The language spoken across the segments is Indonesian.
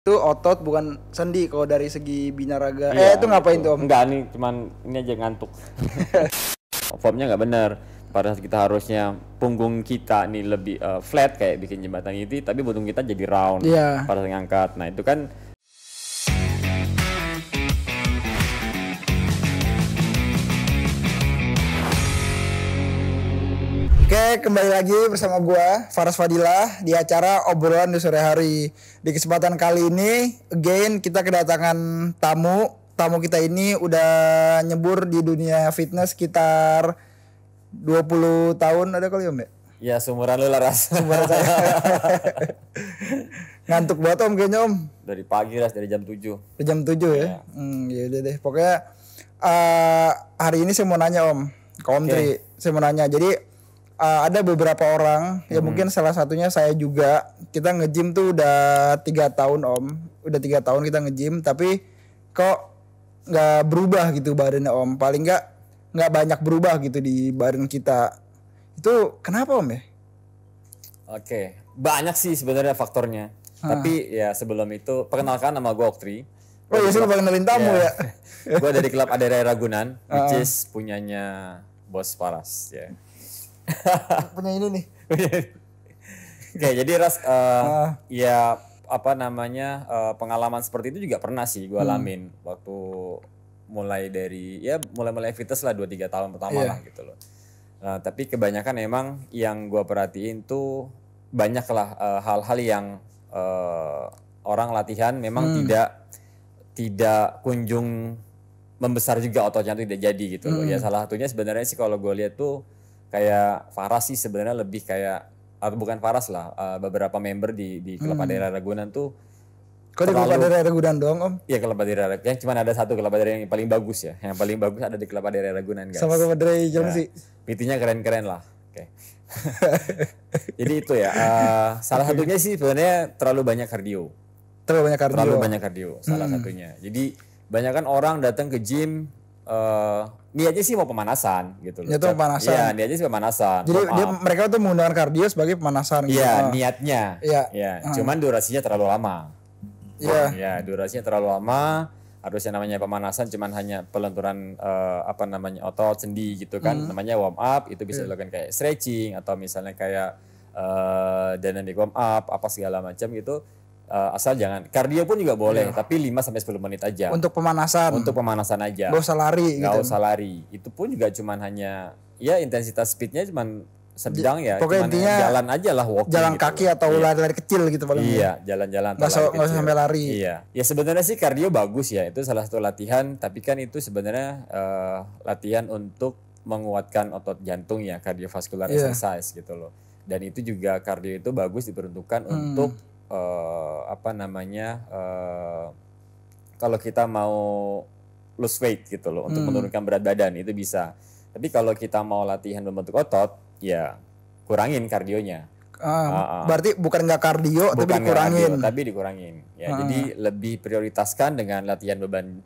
Itu otot bukan sendi kalau dari segi binaraga. Iya, Itu ngapain tuh Om? Enggak nih, cuman ini aja ngantuk. Formnya nggak benar. Pada saat kita harusnya punggung kita nih lebih flat kayak bikin jembatan itu, tapi punggung kita jadi round pada saat ngangkat. Nah itu kan Oke, kembali lagi bersama gua Faras Fadilah di acara obrolan di sore hari. Di kesempatan kali ini, again kita kedatangan tamu. Tamu kita ini udah nyebur di dunia fitness sekitar 20 tahun ada kali Om ya? ya seumuran lu lah Ras. Seumuran saya. Ngantuk banget Om kayaknya Om. Dari pagi Ras, dari jam 7. Di jam 7 ya? Ya udah deh. Pokoknya hari ini saya mau nanya Om. Ke Om Tri, saya mau nanya. Jadi ada beberapa orang, ya mungkin salah satunya saya juga, kita nge-gym tuh udah 3 tahun Om. Udah 3 tahun kita nge-gym, tapi kok gak berubah gitu badannya Om. Paling gak banyak berubah gitu di badan kita. Itu kenapa Om ya? Oke, banyak sih sebenarnya faktornya. Tapi ya sebelum itu, perkenalkan nama gue Oktri. Oh iya, saya lupa kenalin tamu ya. Gue dari klub Adera Ragunan, which is punyanya Bos Faras ya. Punya ini nih. Oke, jadi Ras ya apa namanya pengalaman seperti itu juga pernah sih gue alamin waktu mulai fitness lah 2-3 tahun pertama lah gitu loh. Nah, tapi kebanyakan emang yang gue perhatiin tuh banyak lah hal-hal yang orang latihan memang tidak kunjung membesar juga ototnya tuh tidak jadi gitu loh. Ya salah satunya sebenarnya sih kalau gue lihat tuh kayak Faras sih sebenarnya lebih kayak, atau bukan Faras lah, beberapa member di klub Adera Ragunan tuh. Kok di klub Adera Ragunan doang Om? Iya, klub Adera Ragunan, cuma ada satu klub Adera yang paling bagus ya. Yang paling bagus ada di klub Adera Ragunan guys. Sama klub Adera Jongsi. PT-nya keren-keren lah. Oke. Jadi itu ya, salah satunya sih sebenarnya terlalu banyak kardio. Terlalu banyak kardio salah satunya. Jadi banyak kan orang datang ke gym niatnya sih mau pemanasan gitu loh. Niatnya pemanasan. Iya, niatnya sih pemanasan. Jadi mereka tuh menggunakan kardio sebagai pemanasan gitu. Iya, niatnya. Iya. Cuman durasinya terlalu lama. Iya. Ya, durasinya terlalu lama. Harusnya namanya pemanasan cuman hanya pelenturan otot sendi gitu kan. Namanya warm up, itu bisa dilakukan kayak stretching atau misalnya kayak dynamic warm up apa segala macam gitu. Asal jangan kardio pun juga boleh, tapi 5-10 menit aja. Untuk pemanasan. Untuk pemanasan aja. Gak usah lari gitu. Gak usah lari. Itu pun juga cuman hanya ya intensitas speednya cuman sedang ya. Pokoknya cuman intinya jalan aja lah, walking jalan gitu. kaki atau lari-lari kecil gitu paling. Iya, jalan-jalan. Gak usah sampai lari. Iya. Ya sebenarnya sih kardio bagus ya. Itu salah satu latihan, tapi kan itu sebenarnya latihan untuk menguatkan otot jantung ya, cardiovascular exercise gitu loh. Dan itu juga kardio itu bagus diperuntukkan untuk kalau kita mau lose weight gitu loh, untuk menurunkan berat badan itu bisa. Tapi kalau kita mau latihan membentuk otot, ya kurangin kardionya. Berarti bukan nggak kardio, tapi dikurangin. Tapi dikurangin. Ya, jadi lebih prioritaskan dengan latihan beban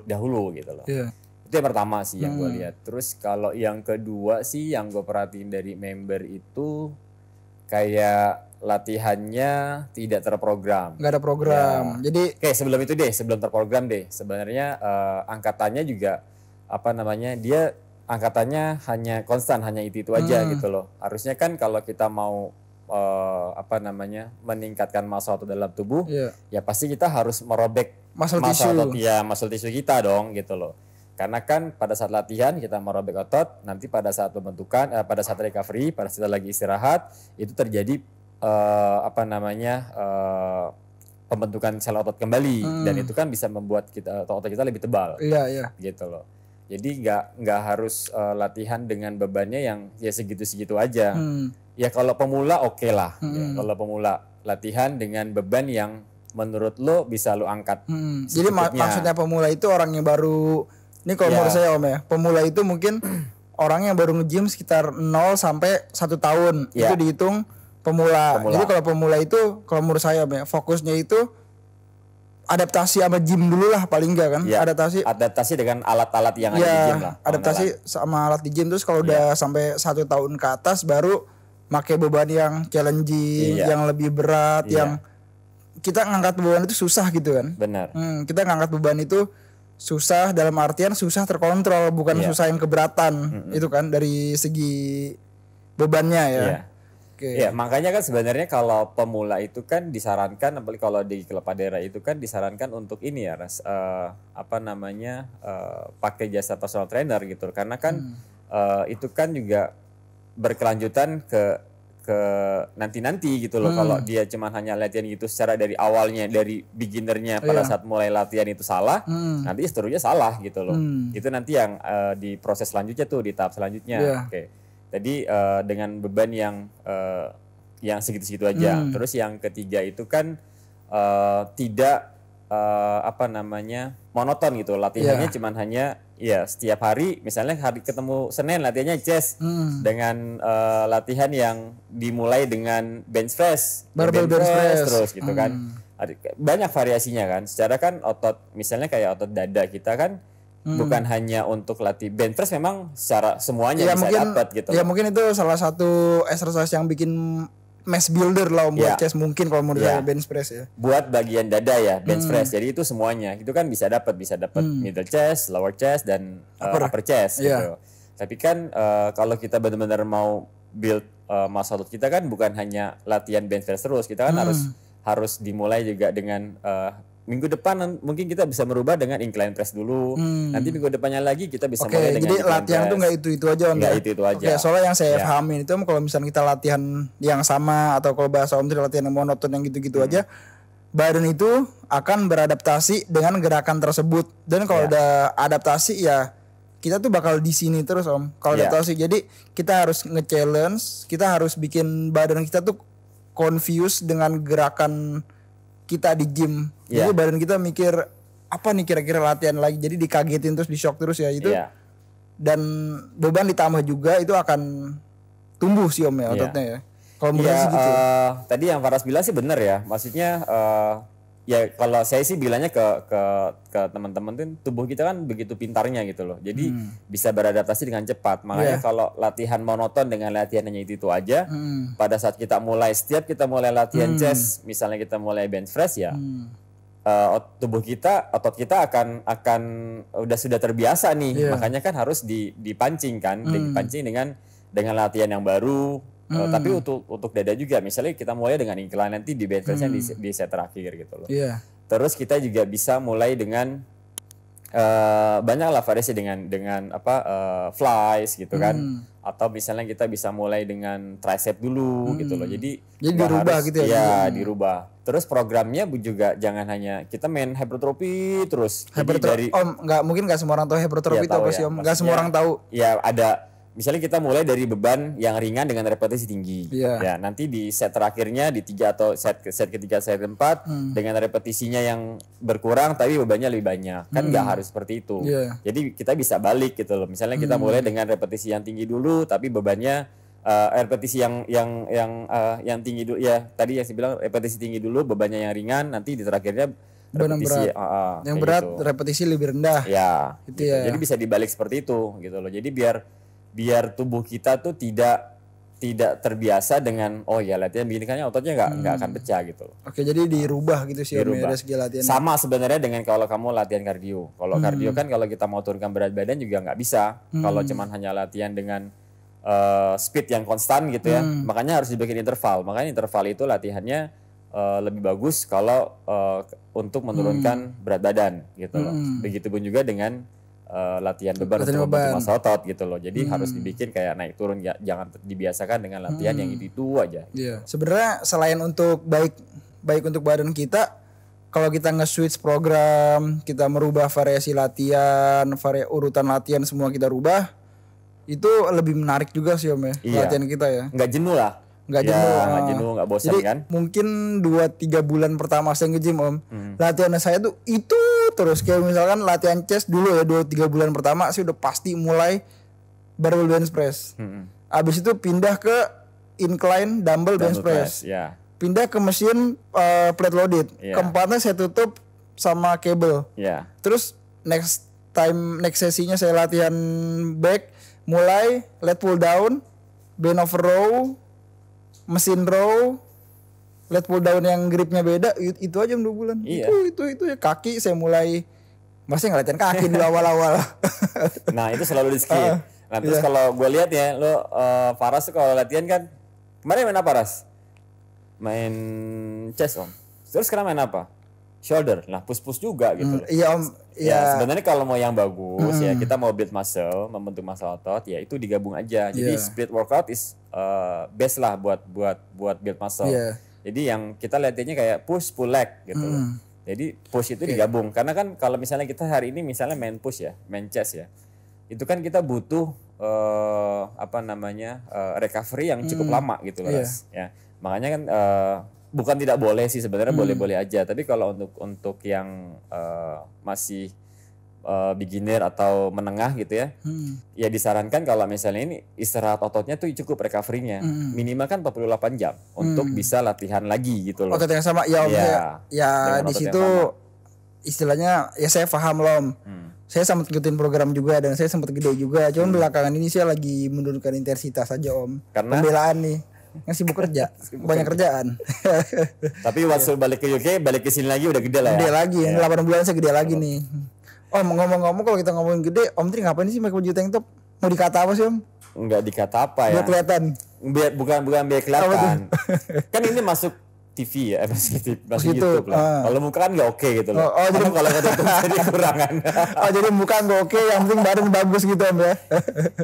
dahulu gitu loh. Iya. Itu yang pertama sih yang gue lihat. Terus kalau yang kedua sih yang gue perhatiin dari member itu kayak latihannya tidak terprogram. Nggak ada program. Ya. Jadi sebelum terprogram deh. Sebenarnya angkatannya juga dia angkatannya hanya konstan, hanya itu aja gitu loh. Harusnya kan kalau kita mau meningkatkan massa otot dalam tubuh, ya pasti kita harus merobek muscle tissue kita dong gitu loh. Karena kan pada saat latihan kita merobek otot, nanti pada saat pembentukan, pada saat recovery, pada saat lagi istirahat, itu terjadi pembentukan sel otot kembali, dan itu kan bisa membuat otot kita lebih tebal. Iya. Gitu loh. Jadi nggak harus latihan dengan bebannya yang ya segitu-segitu aja. Ya kalau pemula oke lah. Ya, kalau pemula latihan dengan beban yang menurut lo bisa lo angkat. Jadi maksudnya pemula itu orang yang baru. Ini kalau menurut saya Om ya, pemula itu mungkin orang yang baru nge-gym sekitar 0 sampai 1 tahun. Itu dihitung pemula. Jadi kalau pemula itu kalau menurut saya Om ya, fokusnya itu adaptasi sama gym dulu lah paling enggak kan. Adaptasi dengan alat-alat yang ada di gym lah. Adaptasi sama alat di gym, terus kalau udah sampai 1 tahun ke atas baru pakai beban yang challenging, yang lebih berat, yang kita ngangkat beban itu susah gitu kan. Benar. Kita ngangkat beban itu susah dalam artian susah terkontrol, bukan susah yang keberatan. Itu kan dari segi bebannya ya. Iya. Ya, makanya kan sebenarnya kalau pemula itu kan disarankan, apalagi kalau di klub Padera itu kan disarankan untuk ini ya, pakai jasa personal trainer gitu, karena kan itu kan juga berkelanjutan ke nanti gitu loh. Kalau dia cuma hanya latihan gitu secara dari awalnya, dari beginnernya pada saat mulai latihan itu salah, nanti seterusnya salah gitu loh. Itu nanti yang di proses selanjutnya tuh, di tahap selanjutnya. Oke. Jadi dengan beban yang segitu-segitu aja. Terus yang ketiga itu kan tidak monoton gitu. Latihannya cuman hanya ya setiap hari, misalnya hari ketemu Senin latihannya chest dengan latihan yang dimulai dengan bench press, barbell bench press terus gitu kan. Banyak variasinya kan. Secara kan otot, misalnya kayak otot dada kita kan bukan hanya untuk latih bench press, memang secara semuanya bisa dapat gitu. Ya mungkin itu salah satu exercise yang bikin mass builder lah buat chest mungkin kalau menurut saya bench press ya. Buat bagian dada ya bench press. Jadi itu semuanya itu kan bisa dapat middle chest, lower chest dan upper chest gitu. Tapi kan kalau kita benar-benar mau build muscle otot kita kan bukan hanya latihan bench press terus. Kita kan harus dimulai juga dengan minggu depan mungkin kita bisa merubah dengan incline press dulu. Nanti minggu depannya lagi kita bisa mulai dengan jadi latihan press. Tuh nggak itu aja Om. Nggak itu aja. Soalnya yang saya pahamin itu kalau misalnya kita latihan yang sama, atau kalau bahasa Om itu latihan yang monoton yang gitu-gitu aja, badan itu akan beradaptasi dengan gerakan tersebut. Dan kalau udah adaptasi ya kita tuh bakal di sini terus Om. Kalau adaptasi, jadi kita harus nge-challenge, kita harus bikin badan kita tuh confused dengan gerakan kita di gym. Jadi badan kita mikir apa nih kira-kira latihan lagi, jadi dikagetin terus, di shock terus ya itu. Dan beban ditambah juga itu akan tumbuh sih Om ya ototnya ya. Kalau menurut sih gitu. Tadi yang Faras bilang sih benar ya. Maksudnya ya kalau saya sih bilangnya ke teman-teman tuh, tubuh kita kan begitu pintarnya gitu loh. Jadi bisa beradaptasi dengan cepat. Makanya kalau latihan monoton dengan latihannya itu aja, pada saat setiap kita mulai latihan chest, misalnya kita mulai bench press ya, otot kita akan sudah terbiasa nih. Makanya kan harus dipancing kan, dipancing dengan latihan yang baru. Tapi untuk dada juga, misalnya kita mulai dengan incline, nanti di bench press-nya di set terakhir gitu loh. Terus kita juga bisa mulai dengan banyak lah variasi dengan flies gitu kan, atau misalnya kita bisa mulai dengan tricep dulu gitu loh. Jadi dirubah gitu ya. Iya, dirubah. Terus programnya juga jangan hanya kita main hypertrophy terus. Hypertrophy mungkin nggak semua orang tahu hypertrophy itu apa sih Om. Nggak semua orang tahu. Ya ada. Misalnya kita mulai dari beban yang ringan dengan repetisi tinggi. Ya, nanti di set terakhirnya di 3 atau set ketiga, set keempat dengan repetisinya yang berkurang tapi bebannya lebih banyak. Kan nggak harus seperti itu. Jadi kita bisa balik gitu loh. Misalnya kita mulai dengan repetisi yang tinggi dulu tapi bebannya repetisi yang tinggi dulu ya. Tadi yang saya bilang repetisi tinggi dulu, bebannya yang ringan, nanti di terakhirnya repetisi yang berat gitu. Repetisi lebih rendah. Ya. Gitu. Jadi bisa dibalik seperti itu gitu loh. Jadi biar tubuh kita tuh tidak terbiasa dengan latihan begini kan ototnya nggak akan pecah gitu loh. Oke, jadi dirubah gitu sih Om dari segi latihan. Sama sebenarnya dengan kalau kamu latihan kardio. Kalau kardio kan kalau kita mau turunkan berat badan juga nggak bisa. Kalau cuman hanya latihan dengan speed yang konstan gitu ya. Makanya harus dibikin interval. Makanya interval itu latihannya lebih bagus kalau untuk menurunkan berat badan gitu loh. Begitupun juga dengan latihan beban untuk membentuk massa otot gitu loh. Jadi harus dibikin kayak naik turun, jangan dibiasakan dengan latihan yang itu aja. Iya. Sebenarnya selain untuk baik untuk badan kita, kalau kita nge-switch program, kita merubah variasi latihan, urutan latihan semua kita rubah, itu lebih menarik juga sih Om ya, latihan kita ya. Nggak jenuh lah. Nggak jenuh, nggak bosan. Jadi, kan. Mungkin 2-3 bulan pertama saya nge-gym Om, latihan saya tuh itu terus. Kayak misalkan latihan chest dulu ya, 2-3 bulan pertama sih udah pasti mulai barbell bench press. Abis itu pindah ke incline dumbbell bench press. Pindah ke mesin plate loaded. Keempatnya saya tutup sama cable. Terus next sesinya saya latihan back, mulai lat pull down, bend over row, mesin row, Lihat pull down yang gripnya beda, itu aja 2 bulan. Iya. Itu ya kaki saya mulai masih ngeliatin kaki dulu awal-awal. Nah itu selalu di skip. Nah terus kalau gue lihat ya, lo Faras tuh kalau latihan kan kemarin main apa Ras? Main chest om. Terus sekarang main apa? Shoulder. Nah push juga gitu. Iya om. Ya sebenarnya kalau mau yang bagus ya kita mau build muscle, membentuk massa otot ya itu digabung aja. Jadi split workout is best lah buat build muscle. Jadi yang kita latihannya kayak push pull leg gitu loh. Jadi push itu digabung karena kan kalau misalnya kita hari ini misalnya main push ya, main chest ya. Itu kan kita butuh recovery yang cukup lama gitu loh. Ya. Makanya kan bukan tidak boleh sih sebenarnya boleh-boleh aja. Tapi kalau untuk yang masih beginner atau menengah gitu ya, ya disarankan kalau misalnya ini istirahat ototnya tuh cukup recovery-nya. Minimal kan 48 jam untuk bisa latihan lagi gitu loh. Otot yang sama ya om. Ya di situ istilahnya ya saya paham loh om. Saya sempat ngikutin program juga dan saya sempat gede juga. Cuman belakangan ini saya lagi menurunkan intensitas aja om. Karena pembelaan nih. Yang sibuk kerja, banyak kerjaan. Tapi waktu balik ke UK, balik ke sini lagi udah gede lah ya. Gede lagi, 8 bulan saya gede lagi nih. Oh ngomong-ngomong kalau kita ngomongin gede, Om Tri ngapain sih pakai baju tank top? Mau dikata apa sih Om? Enggak dikata apa ya. Biar kelihatan. Bukan biar kelihatan. Kan ini masuk TV ya, masuk YouTube lah. Kalau muka kan nggak oke gitu loh. Jadi kalau ketutup jadi kurangan. Jadi muka nggak oke, yang penting badan bagus gitu Om ya.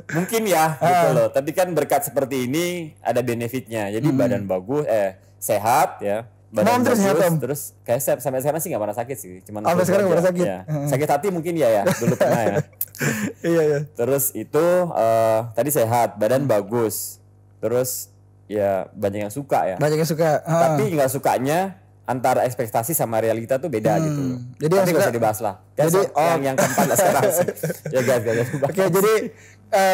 Mungkin ya gitu loh. Tapi kan berkat seperti ini ada benefitnya. Jadi badan bagus, sehat ya. Badan bagus, sehat, terus kayak sampai sekarang sih nggak pernah sakit sih. Cuman sampai sekarang nggak pernah sakit. Ya. Sakit hati mungkin ya dulu pernah ya. Iya. Terus itu tadi sehat, badan bagus. Terus ya banyak yang suka ya. Banyak yang suka. Tapi nggak sukanya antara ekspektasi sama realita tuh beda gitu. Jadi tapi nggak usah dibahas lah. Jadi yang keempat lah sekarang sih. Ya guys. Oke, jadi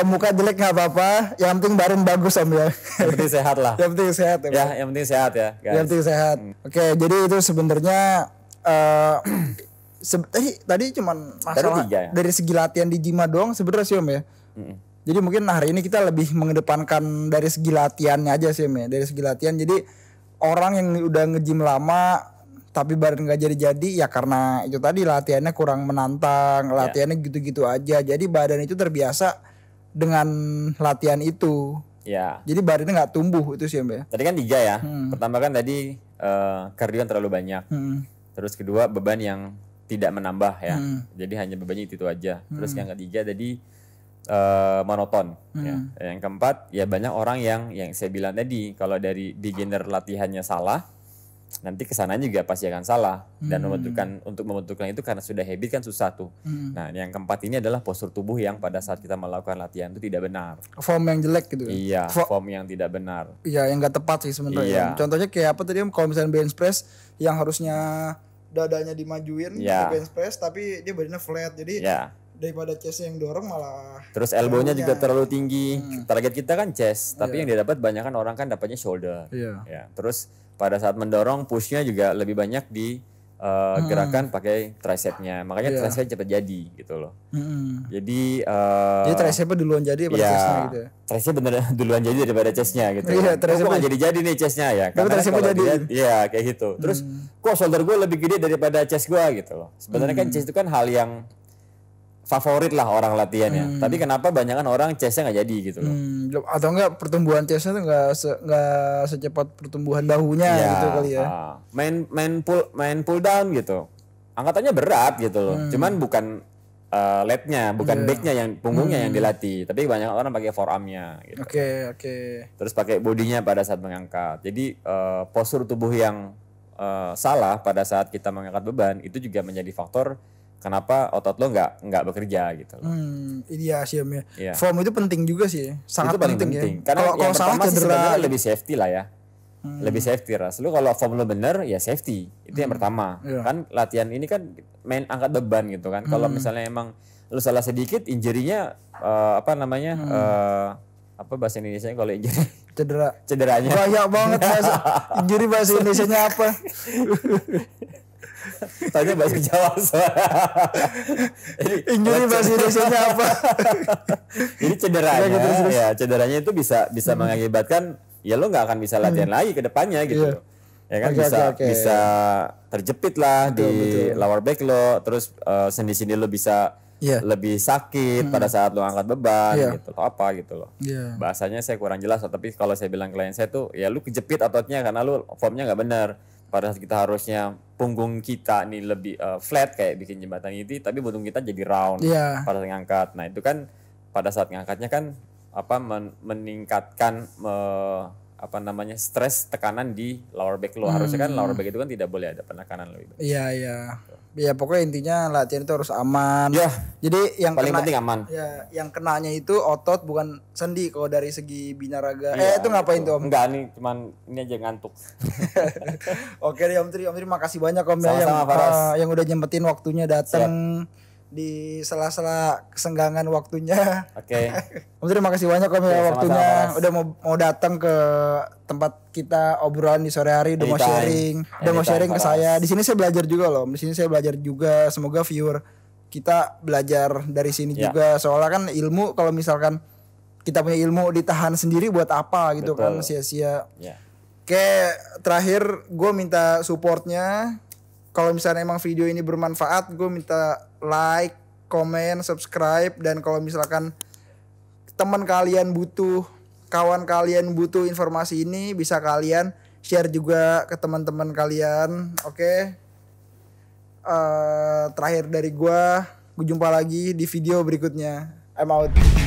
muka jelek nggak apa-apa. Yang penting badan bagus Om ya. Yang penting sehat lah. Yang penting sehat ya. Yang penting sehat ya guys. Yang penting sehat. Oke, jadi itu sebenarnya tadi cuman masalah dari segi latihan di Jima doang sebenarnya sih Om ya. Jadi mungkin hari ini kita lebih mengedepankan dari segi latihannya aja sih Om ya. Dari segi latihan jadi orang yang udah nge-gym lama tapi badan gak jadi-jadi ya karena itu tadi latihannya kurang menantang, latihannya gitu-gitu aja. Jadi badan itu terbiasa dengan latihan itu. Ya. Jadi badannya gak tumbuh itu sih Om ya. Tadi kan 3 ya. Pertama kan tadi kardio terlalu banyak. Terus kedua beban yang tidak menambah ya. Jadi hanya bebannya itu aja. Terus yang ketiga tadi monoton ya. Yang keempat ya banyak orang yang saya bilang tadi kalau dari beginner latihannya salah nanti kesananya juga pasti akan salah dan untuk membentukkan itu karena sudah habit kan susah tuh. Nah yang keempat ini adalah postur tubuh yang pada saat kita melakukan latihan itu tidak benar. Form yang jelek gitu. Iya, form yang tidak benar. Iya, yang nggak tepat sih sebenarnya. Iya. Contohnya kayak apa tadi kalau misalnya bench press yang harusnya dadanya dimajuin bench press tapi dia badannya flat jadi daripada chestnya yang dorong malah terus elbownya juga terlalu tinggi. Target kita kan chest tapi yang didapat banyak kan orang kan dapatnya shoulder. Ya. Terus pada saat mendorong pushnya juga lebih banyak di gerakan pakai tricepnya makanya tricep cepat jadi gitu loh. Jadi tricepnya duluan jadi daripada chestnya gitu ya. Tricep bener duluan jadi daripada chestnya gitu. Tricep nggak jadi nih chestnya ya karena tricep jadi kayak gitu. Terus kok shoulder gue lebih gede daripada chest gue gitu loh. Sebenarnya kan chest itu kan hal yang favorit lah orang latihannya. Tapi kenapa banyak kan orang chestnya nggak jadi gitu loh. Atau enggak pertumbuhan chestnya tuh nggak secepat pertumbuhan bahunya gitu kali ya. Main pull down gitu. Angkatannya berat gitu loh. Cuman bukan latnya, bukan backnya yang punggungnya yang dilatih. Tapi banyak orang pakai forearmnya gitu. Oke. Terus pakai bodinya pada saat mengangkat. Jadi postur tubuh yang salah pada saat kita mengangkat beban itu juga menjadi faktor kenapa otot lo nggak bekerja gitu loh. Iya sih Om ya. Form itu penting juga sih, sangat itu penting ya. Karena yang pertama sih sebenarnya lebih safety lah ya. Lebih safety ras. Lu kalau form lo bener ya safety. Itu yang pertama. Kan latihan ini kan main angkat beban gitu kan. Kalau misalnya emang lu salah sedikit injury-nya apa bahasa Indonesianya kalau injury? Cederanya. Banyak banget injury bahasa Indonesianya apa? Tanya bahasa Jawa injury bahasa Indonesia apa? Jadi cederanya itu bisa mengakibatkan ya lo nggak akan bisa latihan lagi ke depannya gitu. Ya kan Oke, bisa oke. bisa terjepit lah di betul. lower back lo, terus sendi-sendi lo bisa Iya. lebih sakit pada saat lo angkat beban Iya. gitu atau apa gitu loh. Iya. Bahasanya saya kurang jelas, tapi kalau saya bilang klien saya tuh ya lu kejepit ototnya karena lu formnya nggak benar. Pada saat kita harusnya punggung kita nih lebih flat kayak bikin jembatan itu, tapi punggung kita jadi round Iya. pada saat ngangkat. Nah itu kan pada saat ngangkatnya kan apa meningkatkan apa namanya stres tekanan di lower back lo. Harusnya kan lower back itu kan tidak boleh ada penekanan lebih banyak. Iya, iya. Ya pokoknya intinya latihan itu harus aman. Ya, Jadi yang paling kena, penting aman. ya yang kenanya itu otot bukan sendi kalau dari segi binaraga. Iya, Itu ngapain tuh Om? Enggak, nih cuman ini aja ngantuk. Oke deh Om Tri makasih banyak Om ya Sama-sama, Faras. yang udah nyempetin waktunya datang di sela-sela kesenggangan waktunya. Oke. Om Tri makasih banyak Om ya Sama-sama, waktunya Faras. udah mau datang ke tempat kita obrolan di sore hari, udah mau Anytime. sharing, udah mau Anytime, sharing ke Faras. saya. Di sini saya belajar juga loh. Di sini saya belajar juga. Semoga viewer kita belajar dari sini Ya. juga. Soalnya kan ilmu kalau misalkan kita punya ilmu ditahan sendiri buat apa gitu kan, Betul. sia-sia. Ya. Oke, terakhir gue minta supportnya. Kalau misalnya emang video ini bermanfaat, gue minta like, komen, subscribe. Dan kalau misalkan teman kalian butuh, kawan kalian butuh informasi ini, bisa kalian share juga ke teman-teman kalian. Oke. Terakhir dari gue jumpa lagi di video berikutnya. I'm out.